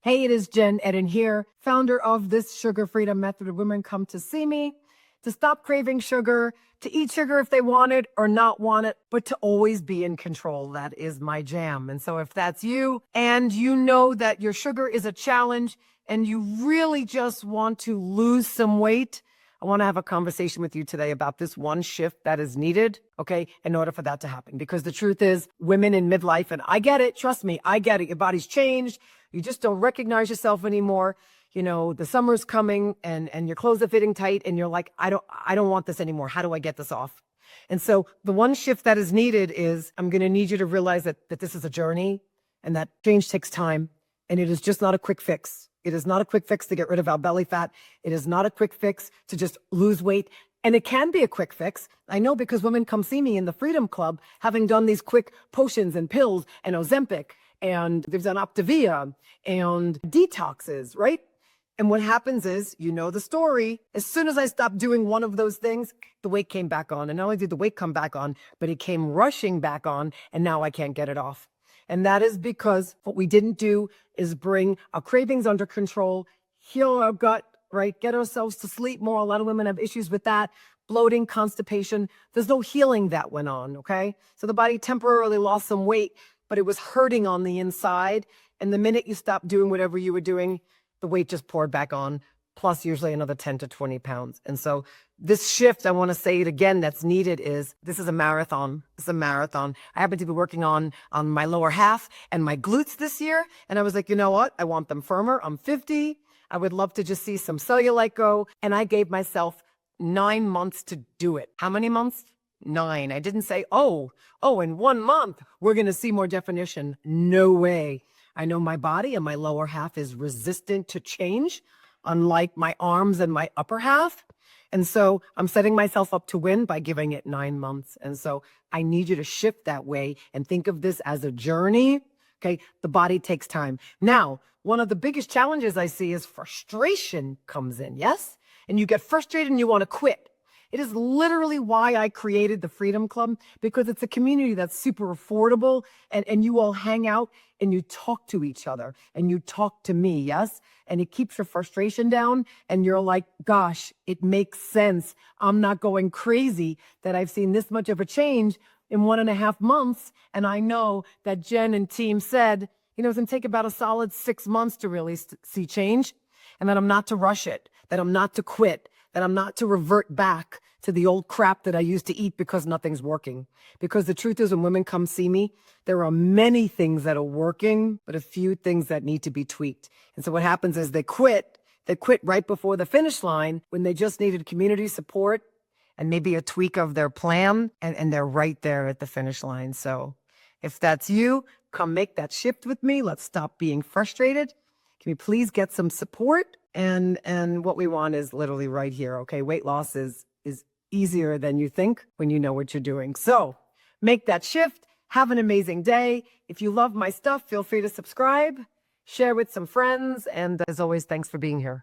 Hey, it is Jen Eden here, founder of this sugar freedom method. Women come to see me to stop craving sugar, to eat sugar if they want it or not want it, but to always be in control. That is my jam. And so if that's you and you know that your sugar is a challenge and you really just want to lose some weight, I want to have a conversation with you today about this one shift that is needed, okay, in order for that to happen. Because the truth is, women in midlife, and I get it, trust me, I get it. Your body's changed. You just don't recognize yourself anymore. You know, the summer's coming and your clothes are fitting tight and you're like, I don't want this anymore. How do I get this off? And so the one shift that is needed is I'm going to need you to realize that this is a journey and that change takes time. And it is just not a quick fix. It is not a quick fix to get rid of our belly fat. It is not a quick fix to just lose weight. And it can be a quick fix. I know because women come see me in the Freedom Club, having done these quick potions and pills and Ozempic, and they've done Optavia and detoxes, right? And what happens is, you know the story. As soon as I stopped doing one of those things, the weight came back on. And not only did the weight come back on, but it came rushing back on. And now I can't get it off. And that is because what we didn't do is bring our cravings under control, heal our gut, right? Get ourselves to sleep more. A lot of women have issues with that. Bloating, constipation. There's no healing that went on, okay? So the body temporarily lost some weight, but it was hurting on the inside. And the minute you stopped doing whatever you were doing, the weight just poured back on, plus usually another 10 to 20 pounds. And so this shift, I want to say it again, that's needed is this is a marathon. It's a marathon. I happen to be working on my lower half and my glutes this year. And I was like, you know what? I want them firmer. I'm 50. I would love to just see some cellulite go. And I gave myself 9 months to do it. How many months? 9. I didn't say, oh, in 1 month, we're going to see more definition. No way. I know my body and my lower half is resistant to change, unlike my arms and my upper half. And so I'm setting myself up to win by giving it 9 months. And so I need you to shift that way and think of this as a journey. Okay. The body takes time. Now, one of the biggest challenges I see is frustration comes in. Yes. And you get frustrated and you want to quit. It is literally why I created the Freedom Club, because it's a community that's super affordable and you all hang out and you talk to each other and you talk to me, yes? And it keeps your frustration down and you're like, gosh, it makes sense. I'm not going crazy that I've seen this much of a change in 1.5 months. And I know that Jen and team said, it's going to take about a solid 6 months to really see change, and that I'm not to rush it, that I'm not to quit, that I'm not to revert back to the old crap that I used to eat because nothing's working. Because the truth is, when women come see me, there are many things that are working, but a few things that need to be tweaked. And so what happens is they quit right before the finish line when they just needed community support and maybe a tweak of their plan, and they're right there at the finish line. So if that's you, come make that shift with me. Let's stop being frustrated. Can we please get some support? And what we want is literally right here, okay? Weight loss is easier than you think when you know what you're doing. So make that shift. Have an amazing day. If you love my stuff, feel free to subscribe, share with some friends. And as always, thanks for being here.